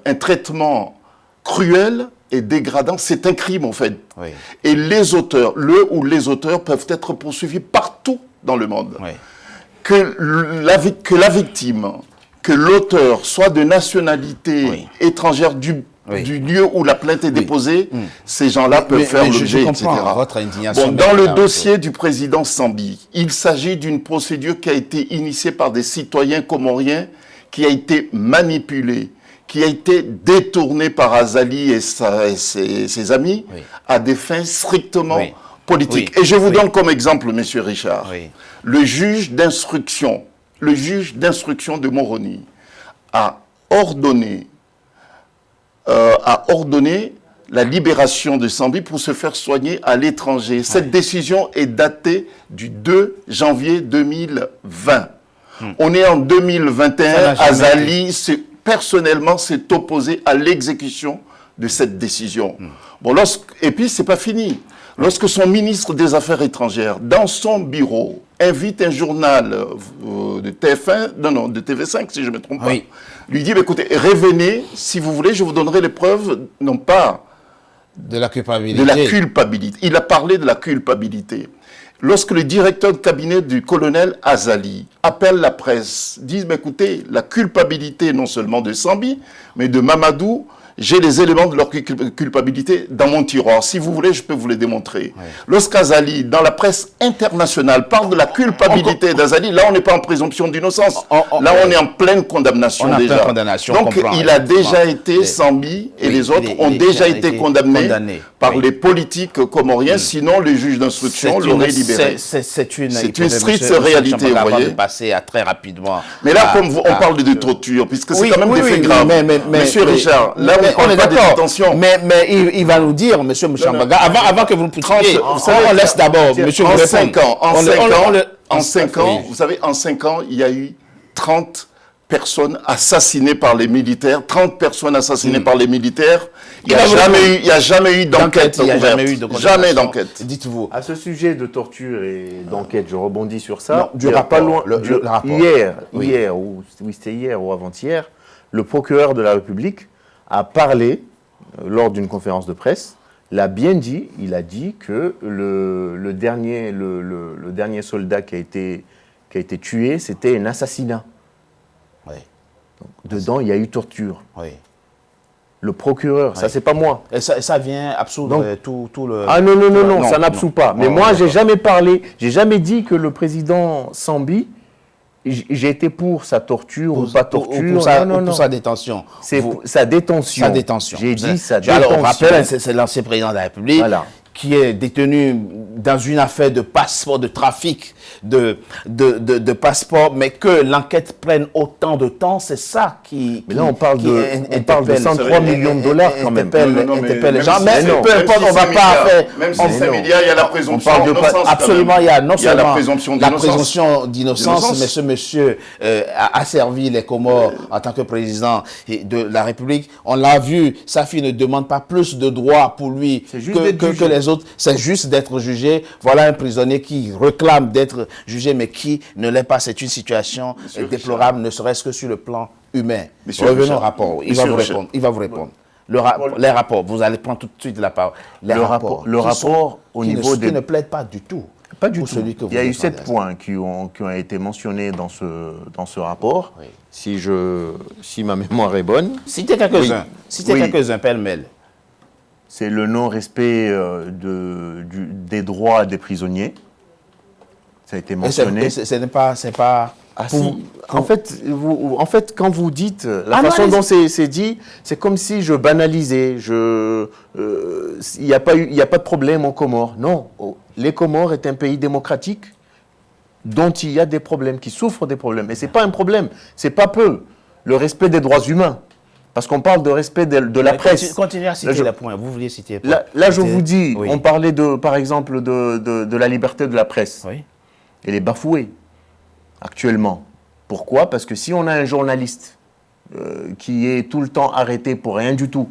un traitement cruel et dégradant, c'est un crime en fait. Oui. Et les auteurs, les auteurs peuvent être poursuivis partout dans le monde. Oui. Que la victime, que l'auteur soit de nationalité étrangère du lieu où la plainte est déposée, ces gens-là peuvent faire l'objet, etc.
Votre indignation.
Bon, dans le dossier du président Sambi, il s'agit d'une procédure qui a été initiée par des citoyens comoriens, qui a été manipulée, qui a été détourné par Azali et ses amis à des fins strictement politiques. Et je vous donne comme exemple, monsieur Richard, le juge d'instruction de Moroni a ordonné la libération de Sambi pour se faire soigner à l'étranger. Cette décision est datée du 2 janvier 2020. On est en 2021, Azali personnellement s'est opposé à l'exécution de cette décision. Bon, et puis, c'est pas fini. Lorsque son ministre des Affaires étrangères, dans son bureau, invite un journal de TF1, de TV5, si je ne me trompe pas, lui dit, écoutez, revenez, si vous voulez, je vous donnerai les preuves, non pas
de la culpabilité.
De la culpabilité. Il a parlé de la culpabilité. Lorsque le directeur de cabinet du colonel Azali appelle la presse, dit, écoutez, la culpabilité non seulement de Sambi, mais de Mamadou, j'ai les éléments de leur culpabilité dans mon tiroir. Si vous voulez, je peux vous les démontrer. Lorsqu'Azali, dans la presse internationale, parle de la culpabilité d'Azali, là, on n'est pas en présomption d'innocence. Là, on est en pleine condamnation déjà. Donc, il a déjà été, Sambi et les autres ont déjà été condamnés par les politiques comoriens, sinon les juges d'instruction l'auraient libéré.
C'est une
stricte réalité, vous voyez.
Passer très rapidement.
Mais là, comme on parle de torture, puisque c'est quand même des faits graves. Monsieur Richard, là,
on est d'accord, mais il va nous dire, monsieur Mchambaga, avant que vous ne puissiez, on laisse d'abord, monsieur,
en 5 ans, vous savez, en 5 ans, il y a eu 30 personnes assassinées par les militaires, 30 personnes assassinées par les militaires. Il n'y a jamais eu d'enquête ouverte. Jamais d'enquête.
Dites-vous.
À ce sujet de torture et d'enquête, je rebondis sur ça. Il n'y a pas loin. Hier, ou c'était hier ou avant-hier, le procureur de la République a parlé lors d'une conférence de presse, l'a bien dit, il a dit que le dernier soldat qui a été tué, c'était un assassinat.
Oui.
Donc, dedans, il y a eu torture.
Oui.
Le procureur, ça c'est pas moi.
Et ça vient absoudre tout le...
Ah non, ça n'absout pas. Mais moi, j'ai jamais parlé, j'ai jamais dit que le président Sambi, j'ai été pour sa torture ou pas torture.
Pour sa détention.
C'est sa détention.
Sa détention.
J'ai dit sa détention.
Alors, on rappelle, c'est l'ancien président de la République qui est détenu dans une affaire de passeport, de trafic de passeport, mais que l'enquête prenne autant de temps, c'est ça qui...
Mais là, on parle de 103 millions de dollars quand même.
Interpelle les gens, mais peu importe, on ne va pas faire...
Même si c'est milliards, il y a la présomption d'innocence.
Absolument, il y a non seulement
la présomption
d'innocence, mais ce monsieur a servi les Comores en tant que président de la République. On l'a vu, sa fille ne demande pas plus de droits pour lui que les autres. C'est juste d'être jugé. Voilà un prisonnier qui réclame d'être jugé, mais qui ne l'est pas. C'est une situation déplorable, ne serait-ce que sur le plan humain. Revenons au rapport. Il va vous répondre. Les rapports, vous allez prendre tout de suite la parole. Le rapport au niveau qui ne plaide pas du tout.
Pas du tout. Il y a eu 7 points qui ont été mentionnés dans ce rapport. Oui. Si ma mémoire est bonne.
Citez quelques-uns. Citez quelques-uns, pêle-mêle.
C'est le non-respect des droits des prisonniers. Ça a été mentionné.
C'est pas...
Ah, si. En fait, quand vous dites la façon dont c'est dit, c'est comme si je banalisais. Il n'y a pas de problème aux Comores. Non, les Comores est un pays démocratique dont il y a des problèmes, qui souffrent des problèmes. Et c'est pas un problème, c'est pas peu. Le respect des droits humains. Parce qu'on parle de respect de la presse.
Continuez à citer les points. Vous vouliez citer les
points. Là, je vous dis, on parlait par exemple de la liberté de la presse. Oui. Elle est bafouée actuellement. Pourquoi? Parce que si on a un journaliste qui est tout le temps arrêté pour rien du tout,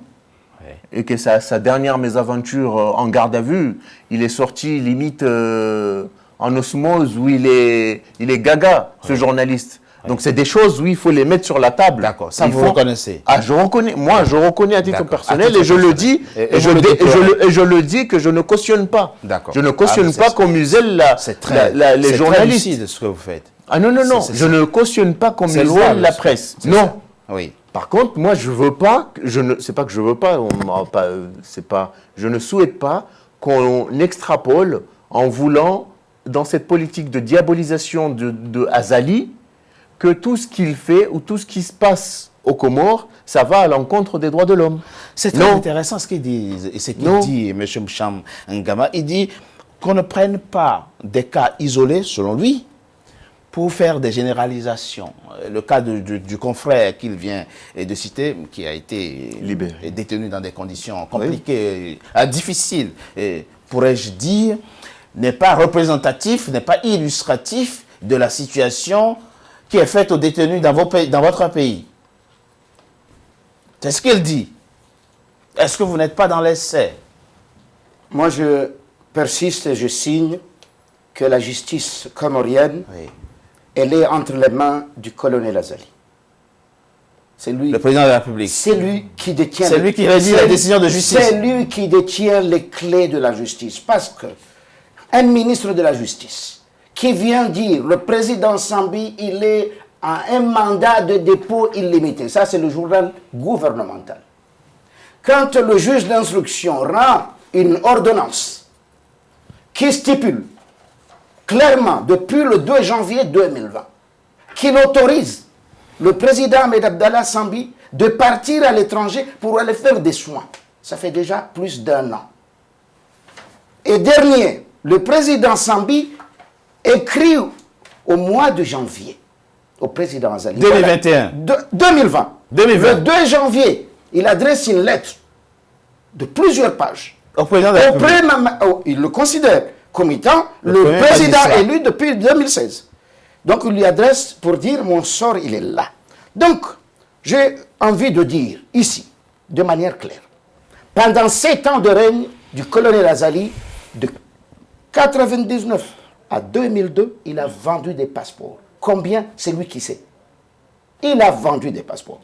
et que sa dernière mésaventure en garde à vue, il est sorti limite en osmose, où il est gaga, ce journaliste. Donc c'est des choses où il faut les mettre sur la table.
D'accord, ça vous reconnaissez?
Ah, je reconnais. Moi, je reconnais à titre personnel, et je le dis, et je le dis que je ne cautionne pas.
D'accord.
Je ne cautionne pas qu'on muselle les journalistes. C'est très lucide
ce que vous faites.
Ah non, je ne cautionne pas qu'on muselle la presse. Non.
Oui.
Par contre, moi, je veux pas, c'est pas que je veux pas, je ne souhaite pas qu'on extrapole en voulant, dans cette politique de diabolisation de Azali, que tout ce qu'il fait ou tout ce qui se passe aux Comores, ça va à l'encontre des droits de l'homme.
C'est très intéressant ce qu'il dit, M. Moucham Ngama. Il dit qu'on ne prenne pas des cas isolés, selon lui, pour faire des généralisations. Le cas du confrère qu'il vient de citer, qui a été détenu dans des conditions compliquées, difficiles, pourrais-je dire, n'est pas représentatif, n'est pas illustratif de la situation qui est faite aux détenus dans votre pays. C'est ce qu'il dit. Est-ce que vous n'êtes pas dans l'essai?
Moi, je persiste et je signe que la justice comorienne, elle est entre les mains du colonel Azali.
C'est lui, le président de la République.
C'est lui qui détient...
C'est lui qui rédige la décision de justice.
C'est lui qui détient les clés de la justice. Parce que un ministre de la Justice qui vient dire le président Sambi, il est à un mandat de dépôt illimité. Ça, c'est le journal gouvernemental. Quand le juge d'instruction rend une ordonnance qui stipule clairement, depuis le 2 janvier 2020, qu'il autorise le président Ahmed Abdallah Sambi de partir à l'étranger pour aller faire des soins. Ça fait déjà plus d'1 an. Et dernier, le président Sambi écrit au mois de janvier au président Azali.
2021.
2020. Le 2 janvier, il adresse une lettre de plusieurs pages.
Au président de la République.
Il le considère comme étant le président élu depuis 2016. Donc il lui adresse pour dire mon sort, il est là. Donc, j'ai envie de dire ici, de manière claire, pendant 7 ans de règne du colonel Azali, de 1999 à 2002, il a vendu des passeports. Combien? C'est lui qui sait. Il a vendu des passeports.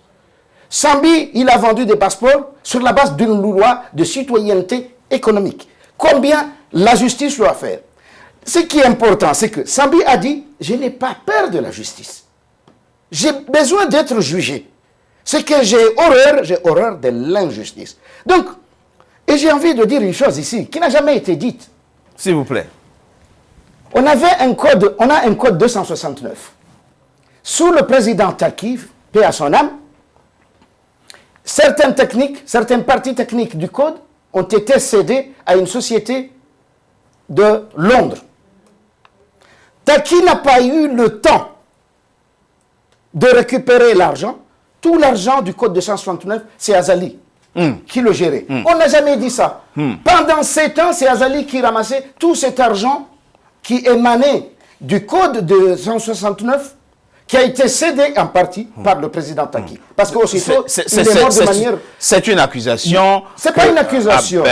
Sambi, il a vendu des passeports sur la base d'une loi de citoyenneté économique. Combien la justice doit faire? Ce qui est important, c'est que Sambi a dit « Je n'ai pas peur de la justice. J'ai besoin d'être jugé. C'est que j'ai horreur de l'injustice. » Donc, et j'ai envie de dire une chose ici, qui n'a jamais été dite.
S'il vous plaît.
On a un code 269. Sous le président Takiv, paix à son âme, certaines parties techniques du code ont été cédés à une société de Londres. Taki n'a pas eu le temps de récupérer l'argent. Tout l'argent du Code 269, c'est Azali qui le gérait. On n'a jamais dit ça. Pendant 7 ans, c'est Azali qui ramassait tout cet argent qui émanait du Code 269 qui a été cédé en partie par le président Taki. Parce qu'aussitôt, il est mort de manière...
C'est une accusation.
C'est pas une accusation.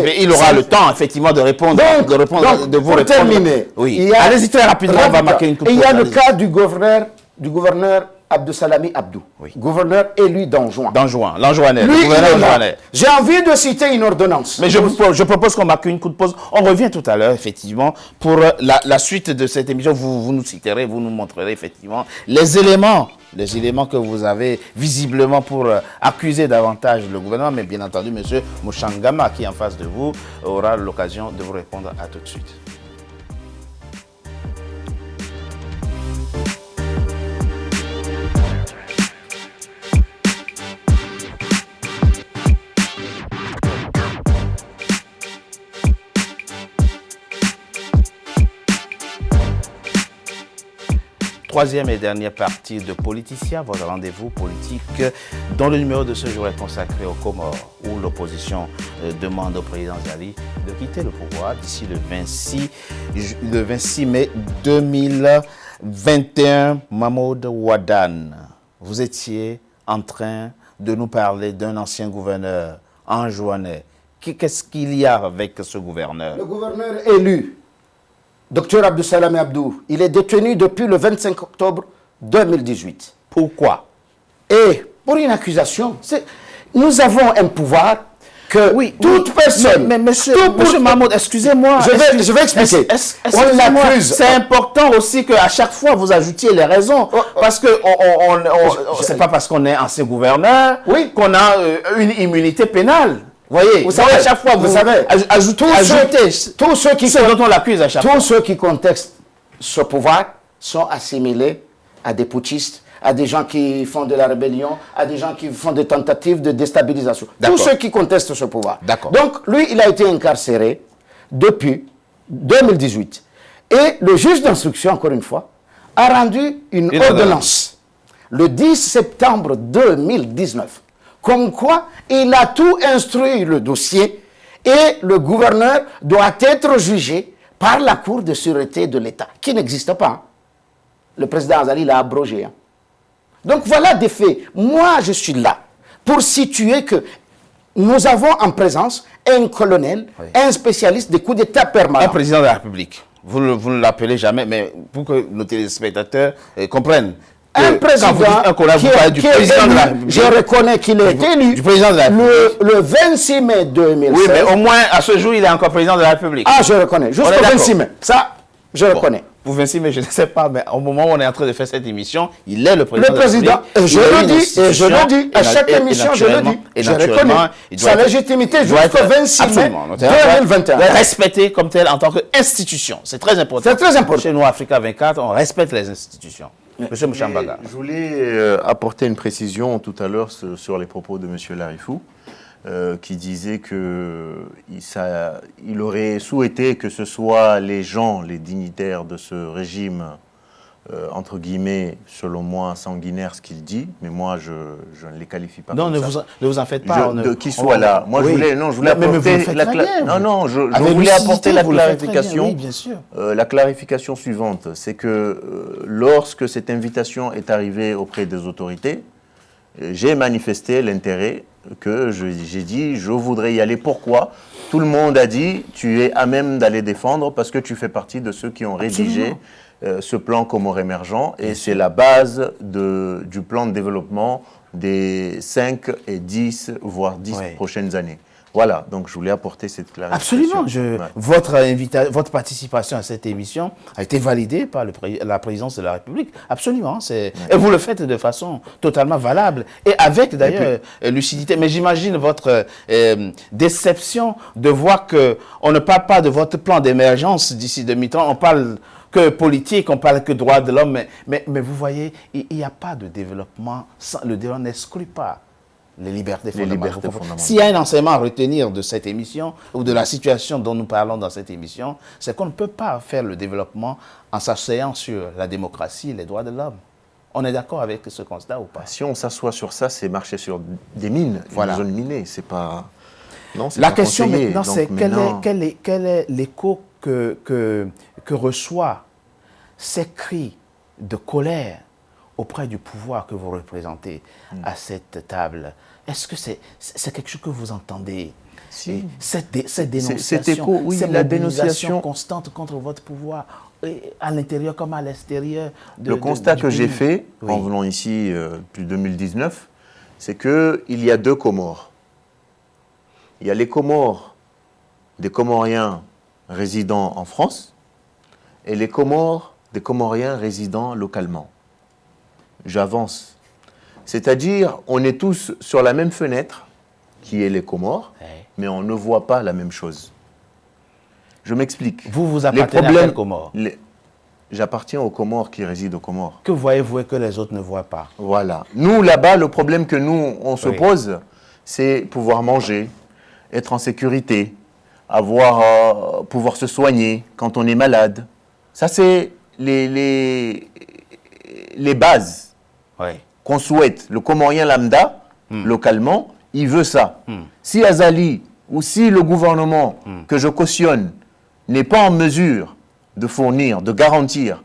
Mais il aura le temps, effectivement, de répondre.
Donc,
de vous
pour
répondre.
terminer,
Oui. Allez-y très rapidement, on va marquer une coupe.
Il y a le cas du gouverneur Abdussalami Abdou, gouverneur élu d'Anjouan.
L'Anjouanais, le gouverneur Anjouanais.
J'ai envie de citer une ordonnance.
Mais je propose qu'on marque une coup de pause. On revient tout à l'heure, effectivement, pour la suite de cette émission. Vous nous citerez, vous nous montrerez, effectivement, les éléments que vous avez visiblement pour accuser davantage le gouvernement. Mais bien entendu, M. Mouchangama, qui est en face de vous, aura l'occasion de vous répondre à tout de suite. Troisième et dernière partie de Politicien, votre rendez-vous politique, dont le numéro de ce jour est consacré aux Comores, où l'opposition demande au président Zali de quitter le pouvoir d'ici le 26 mai 2021. Mahmoud Wadan, vous étiez en train de nous parler d'un ancien gouverneur anjouanais. Qu'est-ce qu'il y a avec ce gouverneur?
Le gouverneur élu, Dr Abdussalami Abdou, il est détenu depuis le 25 octobre 2018.
Pourquoi?
Et pour une accusation, nous avons un pouvoir que toute personne...
Mais monsieur Mahmoud, excusez-moi.
Je vais expliquer.
On l'accuse. C'est important aussi qu'à chaque fois, vous ajoutiez les raisons. Parce que c'est pas parce qu'on est ancien gouverneur qu'on a une immunité pénale. Voyez,
vous savez,
à chaque fois, vous savez, ajoutez
tous ceux qui
dont on l'accuse à chaque fois.
Tous ceux qui contestent ce pouvoir sont assimilés à des putschistes, à des gens qui font de la rébellion, à des gens qui font des tentatives de déstabilisation. Tous ceux qui contestent ce pouvoir. Donc, lui, il a été incarcéré depuis 2018. Et le juge d'instruction, encore une fois, a rendu une ordonnance le 10 septembre 2019. Comme quoi, il a tout instruit le dossier et le gouverneur doit être jugé par la Cour de sûreté de l'État, qui n'existe pas. Hein. Le président Azali l'a abrogé. Hein. Donc voilà des faits. Moi, je suis là pour situer que nous avons en présence un colonel, un spécialiste des coups d'État permanents.
Un président de la République. Vous ne l'appelez jamais, mais pour que nos téléspectateurs comprennent.
Un président qui est élu, je reconnais qu'il est élu
du président de la République.
Le 26 mai 2016.
Oui, mais au moins, à ce jour, il est encore président de la République.
Ah, je reconnais. Jusqu'au 26 mai. Ça, je reconnais.
Pour 26 mai, je ne sais pas, mais au moment où on est en train de faire cette émission, il est le président.
Le président,
et
je le dis, à chaque émission, je le dis. Je reconnais sa légitimité jusqu'au 26 mai 2021.
Respecté comme tel en tant qu'institution. C'est très important.
C'est très important.
Chez nous, Africa 24, on respecte les institutions. Monsieur Mouchambaga.
Je voulais apporter une précision tout à l'heure sur les propos de Monsieur Larifou, qui disait qu'il aurait souhaité que ce soit les gens, les dignitaires de ce régime, entre guillemets, selon moi, sanguinaire, ce qu'il dit, mais moi, je ne les qualifie pas comme ça.
Ne vous en faites pas.
Qu'ils soient là. Moi, je voulais apporter la clarification.
Oui, bien sûr.
La clarification suivante, c'est que lorsque cette invitation est arrivée auprès des autorités, j'ai manifesté l'intérêt que j'ai dit, je voudrais y aller. Pourquoi? Tout le monde a dit, tu es à même d'aller défendre parce que tu fais partie de ceux qui ont rédigé ce plan Comores émergent et c'est la base du plan de développement des 5 et 10, voire 10 prochaines années. Voilà, donc je voulais apporter cette clarification.
Absolument. Votre participation à cette émission a été validée par la présidence de la République. Absolument. Et vous le faites de façon totalement valable et avec d'ailleurs lucidité. Mais j'imagine votre déception de voir qu'on ne parle pas de votre plan d'émergence d'ici 2030. On parle que politique, on parle que droits de l'homme. Mais vous voyez, il n'y a pas de développement. Le développement n'exclut pas les libertés
Les
fondamentales.
libertés fondamentales.
S'il y a un enseignement à retenir de cette émission ou de la situation dont nous parlons dans cette émission, c'est qu'on ne peut pas faire le développement en s'asseyant sur la démocratie et les droits de l'homme. On est d'accord avec ce constat ou pas?
Si on s'assoit sur ça, c'est marcher sur des mines,
Voilà.
une zone minée. C'est pas. Non, c'est
La
pas
question
conseillé.
maintenant,
Donc,
c'est
maintenant,
quel est l'écho que reçoit ces cris de colère auprès du pouvoir que vous représentez à cette table? Est-ce que c'est quelque chose que vous entendez?
Si.
Cette dénonciation,
cet écho, oui,
cette
la
mobilisation
dénonciation
constante contre votre pouvoir, à l'intérieur comme à l'extérieur.
Le constat
du
que j'ai
pays.
fait
Oui.
en venant ici depuis 2019, c'est qu'il y a deux Comores. Il y a les Comores des Comoriens résidant en France et les Comores des Comoriens résidant localement. J'avance. C'est-à-dire, on est tous sur la même fenêtre, qui est les Comores, mais on ne voit pas la même chose. Je m'explique.
Vous appartenez à quel Comore?
J'appartiens aux Comores qui résident aux Comores.
Que voyez-vous et que les autres ne voient pas?
Voilà. Nous, là-bas, le problème que nous, on se pose, c'est pouvoir manger, être en sécurité, pouvoir se soigner quand on est malade. Ça, c'est les bases qu'on souhaite. Le Comorien lambda, localement, il veut ça. Si Azali ou si le gouvernement que je cautionne n'est pas en mesure de fournir, de garantir,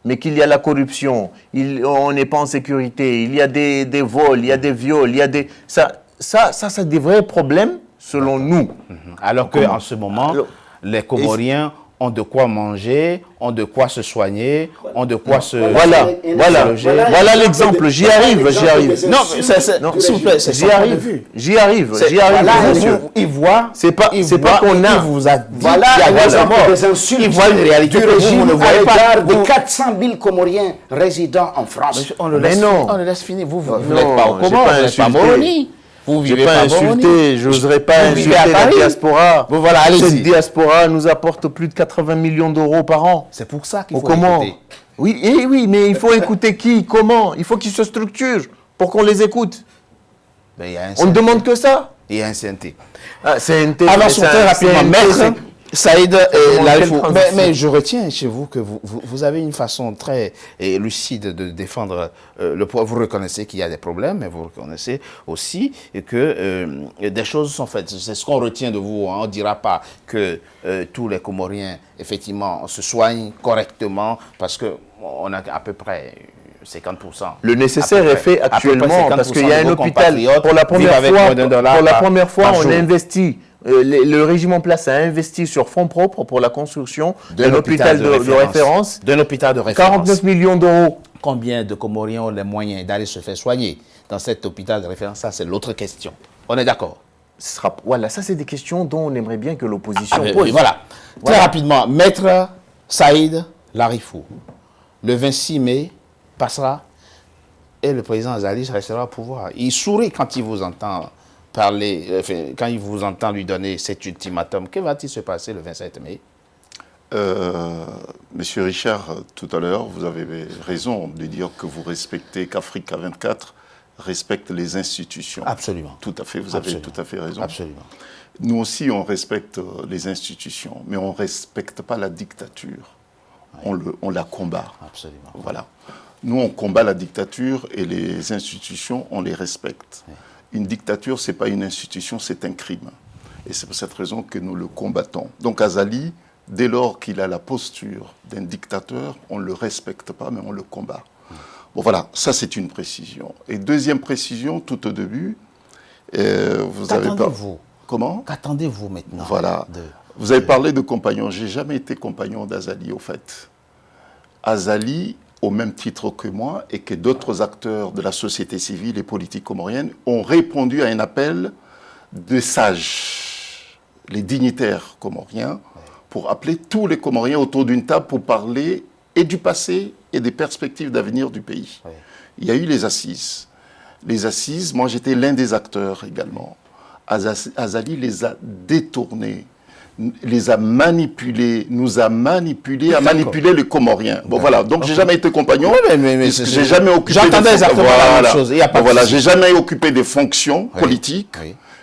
mais qu'il y a la corruption, on n'est pas en sécurité, il y a des vols, il y a des viols, il y a des... Ça c'est des vrais problèmes selon nous.
Alors qu'en ce moment, les Comoriens ont de quoi manger, ont de quoi se soigner, ont de quoi se...
Voilà l'exemple, j'y arrive.
Non, s'il vous plaît, c'est
j'y arrive, monsieur.
Il voit,
c'est pas qu'on a...
Il vous a dit,
voilà l'exemple des insultes
il voit une réalité
du
que
régime
vous ne
à
voyez pas.
l'égard des 400 000 Comoriens résidant en France.
On le laisse finir. Vous n'êtes pas au
j'ai
Comore,
pas
vous n'êtes pas
insulté.
Moroni. Vous
J'ai
vivez
pas
pas Moroni.
insulté, j'oserais pas
Vous vivez
insulter
à
la
Paris.
diaspora.
Bon, voilà, allez-y.
Cette diaspora nous apporte plus de 80 millions d'euros par an.
C'est pour ça qu'il
Au
faut
Comores.
écouter.
Oui, mais il faut écouter qui, comment. Il faut qu'ils se structurent pour qu'on les écoute.
Ben, il y a un
On ne demande que ça.
Il y a un CNT.
CNT.
Avançons très rapidement. Maître Saïd,
transition.
mais je retiens chez vous que vous avez une façon très lucide de défendre le pouvoir. Vous reconnaissez qu'il y a des problèmes, mais vous reconnaissez aussi que des choses sont faites. C'est ce qu'on retient de vous. On ne dira pas que tous les Comoriens, effectivement, se soignent correctement parce qu'on a à peu près 50%.
Le nécessaire est fait actuellement parce qu'il y a un hôpital. Pour la première fois, on a investi. Le régime en place a investi sur fonds propres pour la construction d'un hôpital de référence.
D'un hôpital de référence.
49 millions d'euros.
Combien de Comoriens ont les moyens d'aller se faire soigner dans cet hôpital de référence? Ça, c'est l'autre question. On est d'accord?
Voilà, ça, c'est des questions dont on aimerait bien que l'opposition pose.
Oui, voilà. Très rapidement, Maître Saïd Larifou, le 26 mai passera et le président Azali restera au pouvoir. Il sourit quand il vous entend parler, quand il vous entend lui donner cet ultimatum. Que va-t-il se passer le 27 mai?
Monsieur Richard, tout à l'heure, vous avez raison de dire que vous respectez, qu'Africa 24 respecte les institutions.
Absolument.
Tout à fait, vous avez tout à fait raison.
Absolument.
Nous aussi, on respecte les institutions, mais on ne respecte pas la dictature. Oui. On la combat.
Absolument.
Voilà. Nous, on combat la dictature et les institutions, on les respecte. Oui. Une dictature, ce n'est pas une institution, c'est un crime. Et c'est pour cette raison que nous le combattons. Donc Azali, dès lors qu'il a la posture d'un dictateur, on ne le respecte pas, mais on le combat. Bon, voilà, ça c'est une précision. Et deuxième précision, tout au début, vous avez pas... Comment?
Qu'attendez-vous maintenant?
Voilà. Vous avez parlé de compagnon. Je n'ai jamais été compagnon d'Azali, au fait. Azali, au même titre que moi et que d'autres acteurs de la société civile et politique comorienne, ont répondu à un appel de sages, les dignitaires comoriens, pour appeler tous les Comoriens autour d'une table pour parler et du passé et des perspectives d'avenir du pays. Oui. Il y a eu les assises. Les assises, moi j'étais l'un des acteurs également. Azali les a détournés les a manipulés, nous a manipulés, a manipulé les Comoriens. Bon, voilà. Donc, j'ai jamais été compagnon.
Mais
j'ai jamais occupé.
J'entendais exactement la même chose.
Voilà. J'ai jamais occupé des fonctions politiques.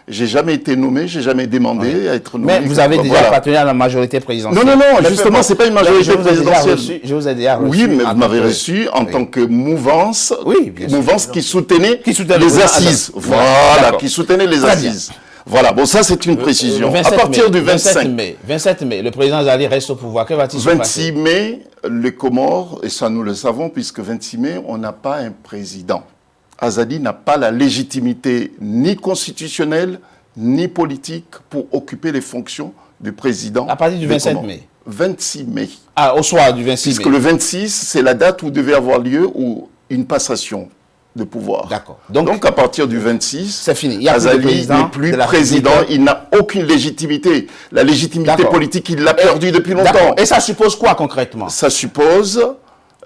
J'ai jamais été nommé, j'ai jamais demandé à être nommé.
Mais vous avez déjà appartenu à la majorité présidentielle.
Non, justement, c'est pas une majorité présidentielle.
Je vous ai déjà reçu.
Oui, mais vous m'avez reçu en tant que mouvance, mouvance qui soutenait les assises. Voilà, qui soutenait les assises. Voilà, bon, ça c'est une précision. À partir du 27
mai, le président Azali reste au pouvoir. Que va-t-il se passer?
26 mai, les Comores, et ça nous le savons, puisque 26 mai, on n'a pas un président. Azali n'a pas la légitimité ni constitutionnelle, ni politique pour occuper les fonctions du président.
À partir du 27 mai
26 mai.
Ah, au soir du 26 mai.
Puisque le 26, c'est la date où devait avoir lieu une passation de pouvoir.
D'accord.
Donc, à partir du 26,
c'est fini.
Azali n'est plus président, il n'a aucune légitimité. La légitimité politique, il l'a perdue depuis longtemps.
Et ça suppose quoi concrètement?
Ça suppose,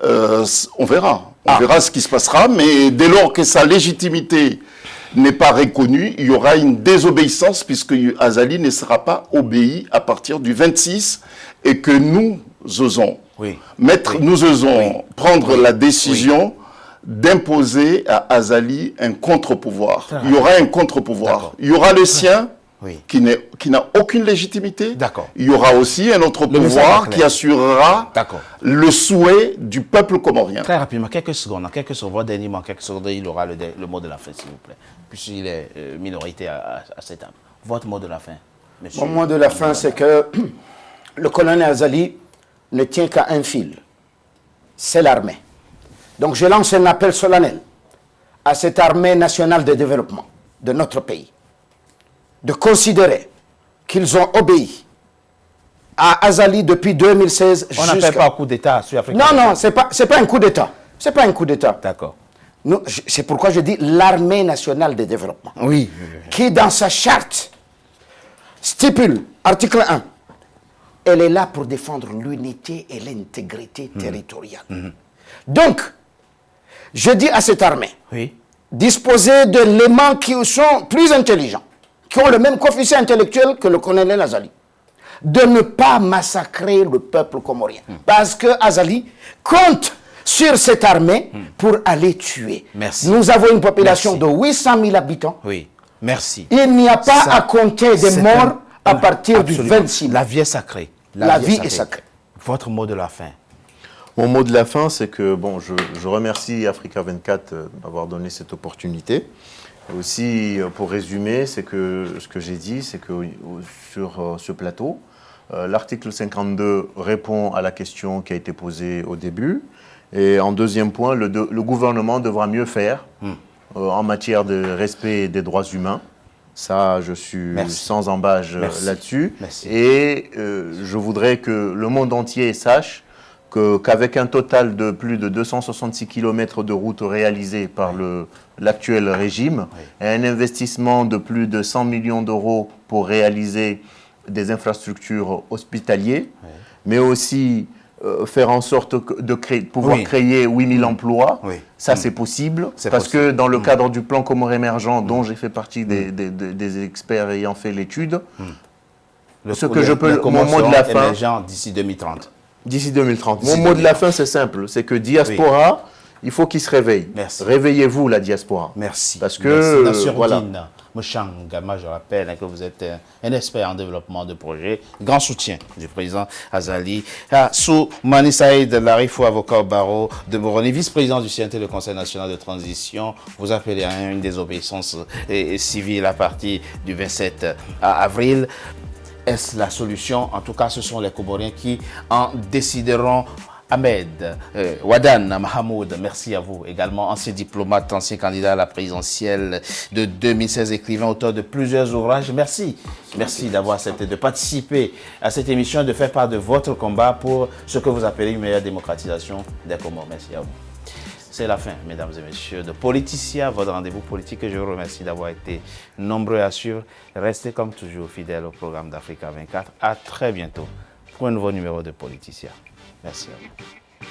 on verra. On verra ce qui se passera, mais dès lors que sa légitimité n'est pas reconnue, il y aura une désobéissance puisque Azali ne sera pas obéi à partir du 26 et que nous osons prendre la décision d'imposer à Azali un contre-pouvoir. Il y aura un contre-pouvoir. Il y aura le sien qui n'a aucune légitimité. Il y aura aussi un autre pouvoir qui assurera le souhait du peuple comorien.
Très rapidement, quelques secondes, votre dernier mot, quelques secondes, il aura le mot de la fin, s'il vous plaît, puisqu'il est minorité à cette table. Votre mot de la fin, monsieur.
Mon mot de la fin, c'est que le colonel Azali ne tient qu'à un fil, c'est l'armée. Donc je lance un appel solennel à cette armée nationale de développement de notre pays, de considérer qu'ils ont obéi à Azali depuis 2016.
On n'appelle pas un coup d'État sud-africain.
Non, c'est pas un coup d'État. C'est pas un coup d'État.
D'accord.
C'est pourquoi je dis l'armée nationale de développement.
Oui.
Qui, dans sa charte, stipule, article 1, elle est là pour défendre l'unité et l'intégrité territoriale. Donc, je dis à cette armée, disposer d'éléments qui sont plus intelligents, qui ont le même coefficient intellectuel que le colonel Azali, de ne pas massacrer le peuple comorien. Parce que Azali compte sur cette armée pour aller tuer.
Merci.
Nous avons une population de 800 000 habitants.
Oui, merci.
Il n'y a pas à compter des morts à partir du 26 mai.
La vie est sacrée.
La vie est sacrée.
Votre mot de la fin.
Mon mot de la fin, c'est que bon, je remercie Africa 24 d'avoir donné cette opportunité. Aussi, pour résumer, c'est que ce que j'ai dit, c'est que sur ce plateau, l'article 52 répond à la question qui a été posée au début. Et en deuxième point, le gouvernement devra mieux faire en matière de respect des droits humains. Ça, je suis sans embâche là-dessus. Et je voudrais que le monde entier sache qu'avec un total de plus de 266 km de routes réalisées par l'actuel régime, et un investissement de plus de 100 millions d'euros pour réaliser des infrastructures hospitalières, mais aussi faire en sorte de pouvoir créer 8000 emplois, ça c'est possible, parce que dans le cadre du plan Comores émergent, dont j'ai fait partie des experts ayant fait l'étude, mon mot de la fin...
d'ici 2030.
D'ici 2030. Mon mot de la fin, c'est simple. C'est que diaspora, il faut qu'il se réveille. Réveillez-vous, la diaspora.
Merci.
Parce que,
voilà. Mouchanga, je rappelle que vous êtes un expert en développement de projets. Grand soutien du président Azali. Soumani Saïd Larifou, avocat au barreau de Moroni, vice-président du CNT, le Conseil national de transition. Vous appelez à une désobéissance civile à partir du 27 avril. Est-ce la solution? En tout cas, ce sont les Comoriens qui en décideront. Ahmed Wadan Mahamoud, merci à vous également, ancien diplomate, ancien candidat à la présidentielle de 2016, écrivain, auteur de plusieurs ouvrages. Merci d'avoir accepté de participer à cette émission, de faire part de votre combat pour ce que vous appelez une meilleure démocratisation des Comores. Merci à vous. C'est la fin, mesdames et messieurs, de Politicien, votre rendez-vous politique. Je vous remercie d'avoir été nombreux à suivre. Restez comme toujours fidèles au programme d'Africa 24. À très bientôt pour un nouveau numéro de Politicien. Merci à vous.